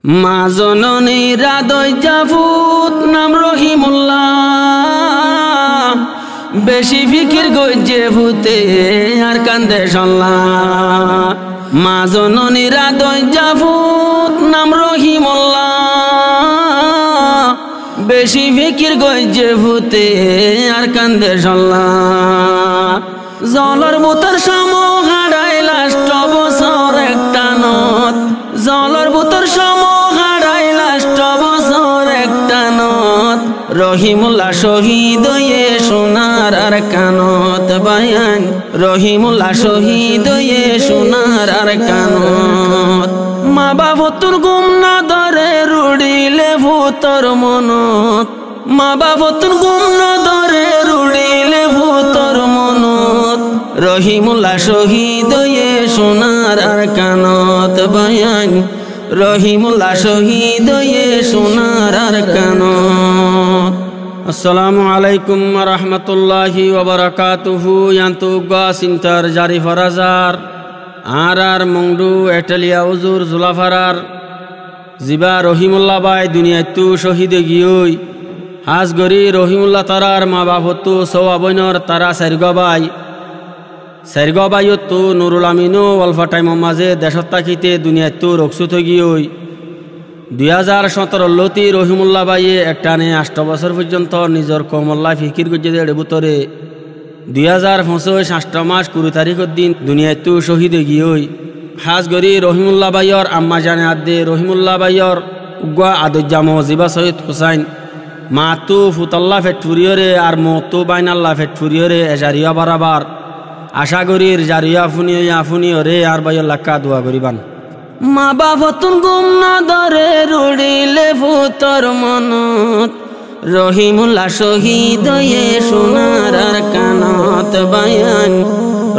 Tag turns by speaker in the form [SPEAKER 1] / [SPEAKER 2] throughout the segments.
[SPEAKER 1] মা জননী রাদইজা ফুত নাম রহিমুল্লাহ, বেশি ফিকির গজ্জে ভূতে আর কান্দে সল্লাহ। মা জননী রাদইজা ফুত নাম রহিমুল্লাহ, বেশি ফিকির গজ্জে ভূতে আর কান্দে সল্লাহ। জলর বুতর সম হারাই লাষ্ট বছর একটা নত, জলর বুতর সম হারাই লাষ্ট বছর একটা নত। রহিমুল্লাহ শহীদ হয়ে সোনার আর কানত বায়ান, রহিমুল্লাহ শহীদ হয়ে সোনার আর কানত। মা বাবতুর গুম না ধরে রুড়িলে ভূতর মনত, মা বাবতুর গুম না ধরে রুড়িলে ভূতর মনত। রহিমুল্লাহ শহীদ হয়ে সোনার আর কানত বায়ান, রহিমুল্লাহ শহীদ হয়ে সোনার আর কানত। আসসালামু আলাইকুম ওয়া রাহমাতুল্লাহি ওয়া বারাকাতুহু। ইয়ান্তু গাসিনতার জারি ফরাজার আর মংডু এটালিয়া উজুর জুলাফারার জিবা রহিমুল্লাহ বাই দুনিয়াতু শহীদ গিয়ই হাজ গরি রহিমুল্লাহ তারার মা বাপতু সওয়াবইনর তারা সাইরগবাইয়তু নুরুল আমিনু অল্ফা টাইম মাঝে দেশত তাকিতে দুনিয়াতু রকসুত গিয়ই 2017 লতি রহিমুল্লাহ বাইয়ে একটানে 8 বছর পর্যন্ত নিজের কমল্লা ফিকির গজ্জে দেড় বুতরে 2025 8 মাস 20 তারিখের দিন দুনিয়াতু শহীদ গিয়ই হাজ গরি রহিমুল্লাহ বাইয়র আম্মা জানে আদে রহিমুল্লাহ বাইয়র উগ্গা আদজ্জাম জিবা সৈয়দ হুসাইন মাতু ফুতাল্লা ফেটফুরিয়রে আর মতু বাইনাল্লা ফেটফুরিয়রে এজারিয়া বারাবার আশা করির জারিয়া ফুনিয়রে আর বাইয়র লাক্কা দোয়া করিবান। মা বাবতুন গুম না ধরে রুড়িলে ভূতর মনত, রহিমুল্লাহ শহীদ হয়ে সোনার আর কানত বায়ান,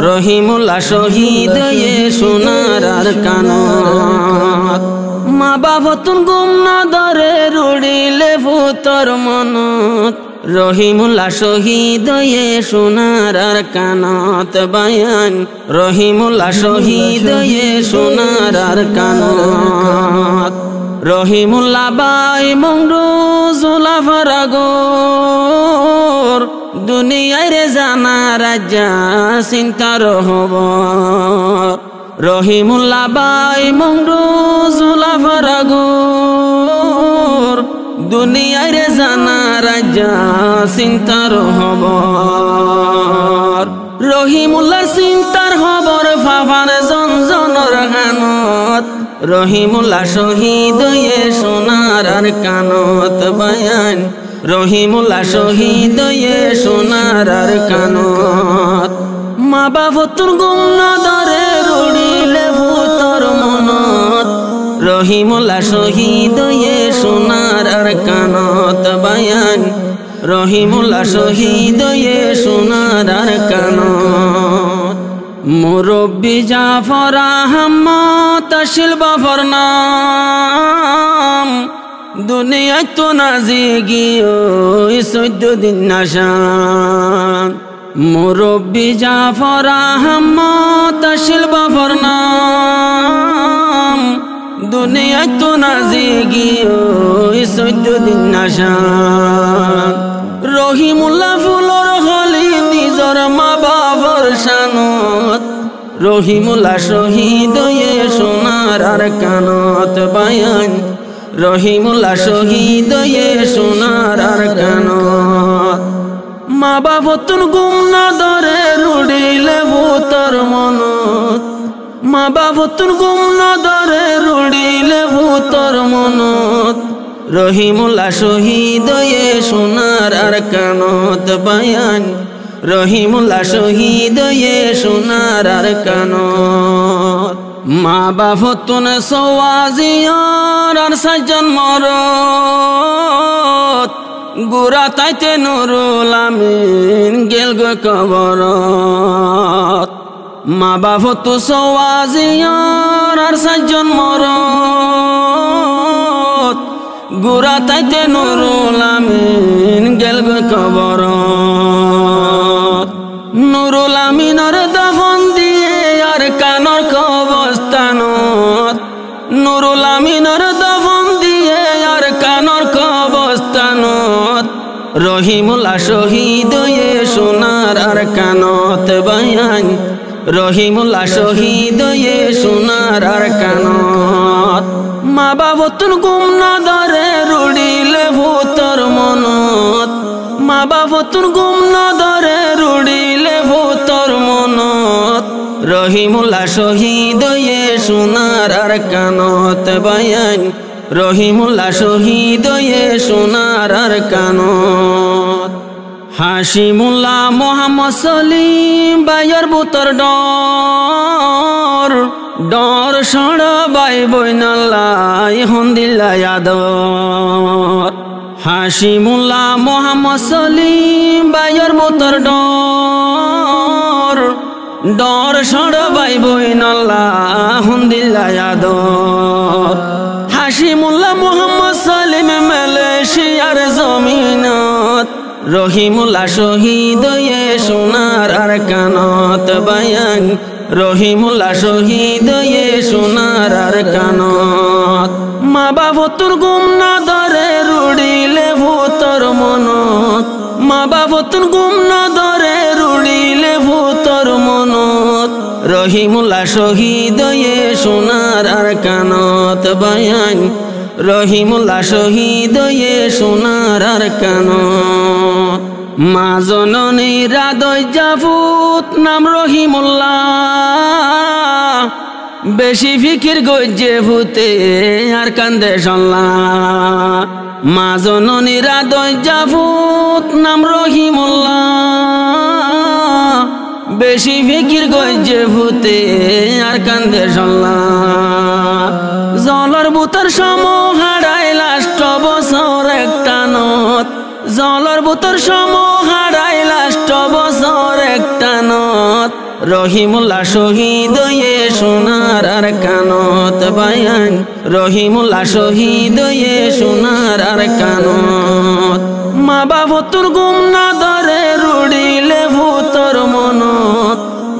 [SPEAKER 1] রহিমুল্লাহ শহীদ হয়ে সোনার আর কানত। মা বাবতুন গুম না ধরে রুড়িলে ভূতর মনত, রহিমুল্লাহ শহীদ হয়ে সোনার আর কানত বায়ান, রহিমুল্লাহ শহীদ হয়ে সোনার আর কানত। রহিমুল্লাহ বাই মংডু জুলাফারা গোর, দুনিয়ায় রে জানা রাজা চিন্তার খবর। রহিমুল্লাহ বাই মংডু জুলাফারা গোর, দুনিয়ায় রে জানা রাজা চিন্তার খবর। রহিমুল্লাহ চিন্তার খবর ফাফার জনজনর কানত, রহিমুল্লাহ শহীদ হয়ে সোনার আর কানত বায়ান, রহিমুল্লাহ শহীদ হয়ে সোনার আর কানত। মা বাবতুর গুম না ধরে রুড়িলে ভূতর মনত, রহিমুল্লাহ শহীদ হয়ে সোনার আর কানত বায়ান, রহিমুল্লাহ শহীদ হয়ে সোনার আর কানত। মুরব্বি জাফর আহমদ শিলবাফর নাম, দুনিয়ায় তো নাজি গিয়ে 14 দিন নাশান। মুরব্বি জাফর আহমদ শিলবাফর নাম, দুনিয়ায় তো নাজি গিয়ে 14 দিন নাশান। রহিমুল্লাহ ফুলর হলি নিজর মা বাবার শানত, রহিমুল্লাহ শহীদ হয়ে সোনার আর কানত বায়ান, রহিমুল্লাহ শহীদ হয়ে সোনার আর কানত। মা বাবতুন গুম না ধরে রুড়িলে ভূতর মনত, মা বাবতুন গুম না ধরে রুড়িলে ভূতর মনত। রহিমুল্লাহ শহীদ হয়ে সোনার আর কানত বায়ান, রহিমুল্লাহ শহীদ হয়ে সোনার আর কানত। মা বাবতুন সওয়াজিয়ার আর সাজন মরত, গুড়া তাইতে নুরুল আমিন গেল গো কবরত। মা বাবতু সওয়াজিয়ার আর সাজন মরত, গুড়া তাইতে নুরুল আমিন গেল গো কবরত। নুরুল আমিনর দাফন দিয়ে আর কানর কবরস্থানত, নুরুল আমিনর দাফন রহিমুল্লাহ শহীদ হয়ে সোনার আর কানত বায়ান রহিমুল্লাহ শহীদ হয়ে সোনার আর কানত মা বাবতুন গুম না ধরে রুড়িলে ভূতর মনত মা বাবতুন গুম না ধরে রুড়িলে ভূতর মনত রহিমুল্লাহ শহীদ হয়ে সোনার আর কানত বায়ান রহিমুল্লাহ শহীদ হয়ে সোনার আর কানত হাসিমুল্লাহ মোহাম্মদ সলিম বাইয়ের বুতর ডর ডর সড় বাই বইনাল্লাই হন্দিল্লা আদর হাসিমুল্লাহ মোহাম্মদ সলিম বাইয়ের বুতর ডর ডর সড় বাই বইনাল্লাহ হন্দিল্লা আদর হাসিমুল্লাহ মোহাম্মদ সলিম মালয়েশিয়ার জমিনত রহিমুল্লাহ শহীদ হয়ে সোনার আর কানত বায়ান রহিমুল্লাহ শহীদ হয়ে সোনার আর কানত মা বাবতুর গুম না ধরে রুড়িলে ভূতর মনত মা বাবতুর গুম না ধরে রুড়িলে ভূতর মনত রহিমুল্লাহ শহীদ হয়ে সোনার আর কানত বায়ান রহিমুল্লাহ শহীদ হয়ে সোনার আর কানত মা জননী রাদয় জাফুত নাম রহিমুল্লাহ বেশি ফিকির গজ্জে ভূতে আর কান্দে সল্লাহ মা জননী রাদয় জাফুত নাম রহিমুল্লাহ বেশি ফিকির গজ্জে ভূতে আর কান্দে সল্লাহ জলর বুতর সম হারাই লাষ্ট বছর একটা নত জলর বুতর সম হারাই লাষ্ট বছর একটা নত রহিমুল্লাহ শহীদ হয়ে সোনার আর কানত বায়ান রহিমুল্লাহ শহীদ হয়ে সোনার আর কানত মা বাবতুর গুম না ধরে রুড়িলে ভূতর মনত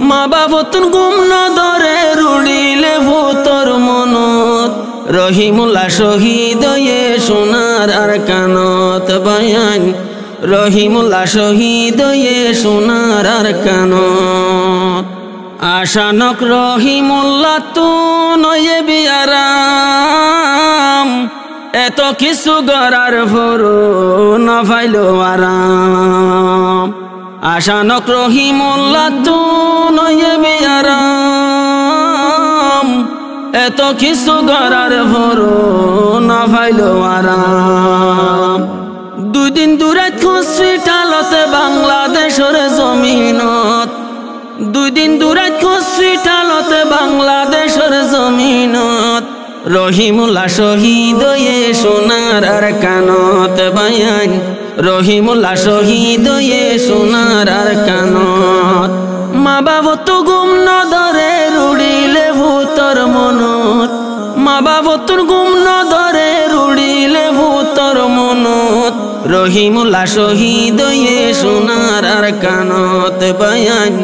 [SPEAKER 1] মা বাবতুর গুম না ধরে রুড়িলে ভূতর মনত রহিমুল্লাহ শহীদ হয়ে সোনার আর কানত বায়ান রহিমুল্লাহ শহীদ হয়ে সোনার আর কানত আশানক রহিমুল্লাহ তু নয়ে বিয়ারাম এত কিছু গড়ার ভরু না ফাইলো আরাম আশানক রহিমুল্লাহ তু নয়ে বিয়ারাম এত কিছু গড়ার ভরু না ফাইলো আরাম দুই দিন দূরাত হসপিটালতে বাংলাদেশের জমিনত দুই দিন দূরাত হসপিটালতে বাংলাদেশের জমিনত রহিমুল্লাহ শহীদ হয়ে সোনার আর কানত বায়ান রহিমুল্লাহ শহীদ হয়ে সোনার আর কানত মা বাবতু গুম না ধরে রুড়িলে ভূতর মনত মা বাবতুর গুম না ধরে রুড়িলে ভূতর মনত রহিমুল্লাহ শহীদ হয়ে সোনার আর কানত বায়ান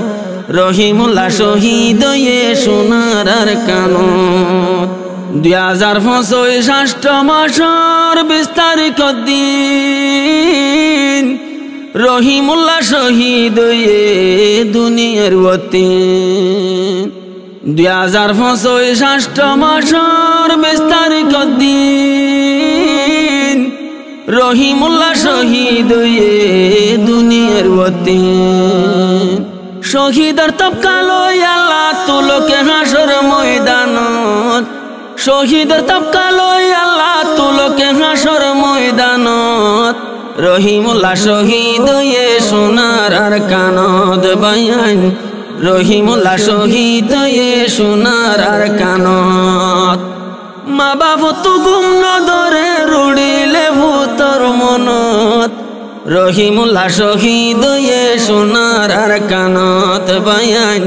[SPEAKER 1] রহিমুল্লাহ শহীদ হয়ে সোনার আর কানত 2025 ষষ্ঠ মাসের 20 তারিখ দিন রহিমুল্লাহ শহীদ হয়ে দুনিয়ার গতি 2025 ষষ্ঠ মাসের 20 তারিখ দিন রহিমুল্লাহ শহীদ হয়ে দুনিয়ার গতি শহীদের তবকালো আল্লাহ তুলকে হাসর ময়দানত শহীদের তবকালো আল্লাহ তুলকে হাসর ময়দানত রহিমুল্লাহ শহীদ হয়ে সোনার আর কানত বায়ান রহিমুল্লাহ শহীদ হয়ে সোনার আর কানত মা বাবতু গুম না ধরে রুড়িলে ভূতর মনত রহিমুল্লাহ শহীদ হয়ে সোনার আর কানত বায়ান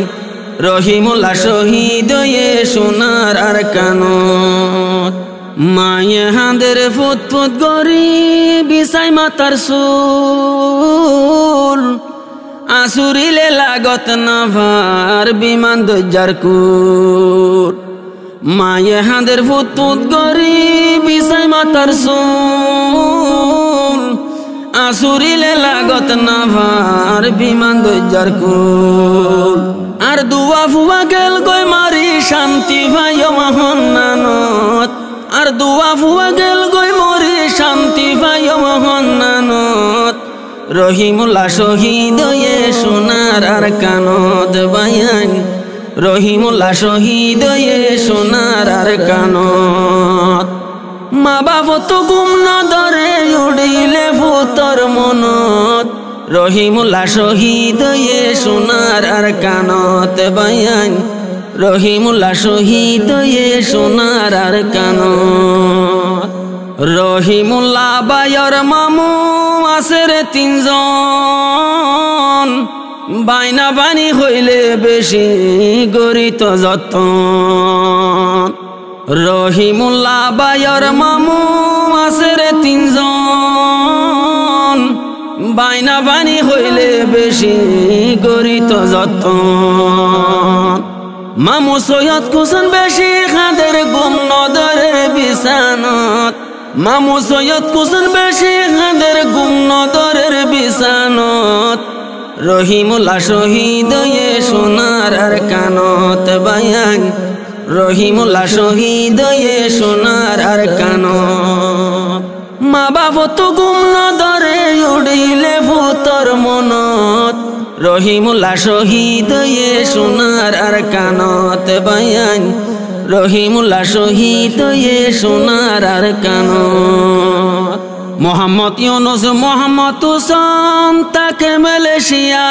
[SPEAKER 1] রহিমুল্লাহ শহীদ হয়ে সোনার আর কানত মায়ে হাঁদের ফুট ফুট গরি বিছাই মাতার চুল আসুরিলে লাগত নাভার বিমান দজ্জার কুর মায়ে হাঁদের ফুট ফুট গরি বিছাই মাতার চুল আসুরিলে লাগত না ভার বিমান দৈজার কুল আর দুয়া ফুয়া গেল গই মারি শান্তি ভাই মহন্নানত আর দুয়া ফুয়া গেল গই মরি শান্তি ভাই মহন্নানত রহিমুল্লাহ শহীদ এ সোনার আর কানত বায়ান রহিমুল্লাহ শহীদ এ সোনার আর কানত মা বাপ তো গুম না ধরে উড়িলে ভূতর মনত রহিমুল্লাহ শহীদ এ সোনার আর কানত বায়ান রহিমুল্লাহ শহীদ এ সোনার আর কানত রহিমুল্লাহ বায়র মামু আছে রে তিনজন বাইনা বানি হইলে বেশি গরিত যতন রহিমুল্লাহ বায়র মামু আছে রে তিনজন বাইনা বানি হইলে বেশি গরিত যতন মামু সৈয়দ কুসন বেশি খাদের গুম নদরে বিছানত মামু সৈয়দ কুসন বেশি খাদের গুম নদরের বিছানত রহিমুল্লাহ শহীদ এ সোনার আর কানত বায়ান রহিমুল্লাহ শহীদ এ সোনার আর কানত মা বাপ তো গুম নদরে উড়িলে ভূতর মনত রহিমুল্লাহ শহীদ এ সোনার আর কানত বায়ান রহিমুল্লাহ শহীদ এ সোনার আর কানত মোহাম্মদ ইউনুস মোহাম্মদ হুসাইন তাকে মালয়েশিয়া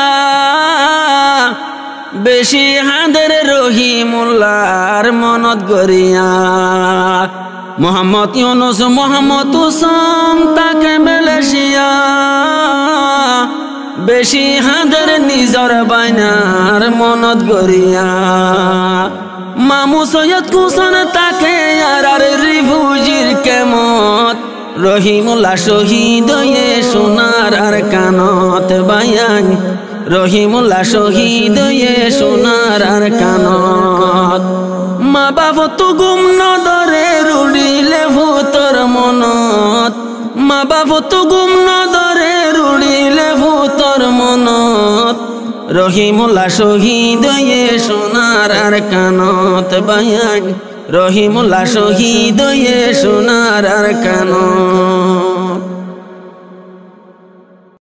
[SPEAKER 1] বেশি হাদের রহিমুল্লাহর মনত গরিয়া মোহাম্মদ ইউনুস মোহাম্মদ হুসাইন তাকে মালয়েশিয়া বেশি হাদের নিজর বাইনার মনত গরিয়া মামু সৈয়দ কুসন তাকে আর রিফুজির কেমত রহিমুল্লাহ শহীদ এ সোনার আর কানত বায়ান রহিমুল্লাহ শহীদ এ সোনার আর কানত মা বাপ তো গুম নদরে রুড়িলে ভূতর মনত মা বাপ তো গুম নদরে রুড়িলে ভূতর মনত রহিমুল্লাহ শহীদ এ সোনার আর কানত বায়ান রহিমুল্লাহ শহীদ এ সোনার আর কানত।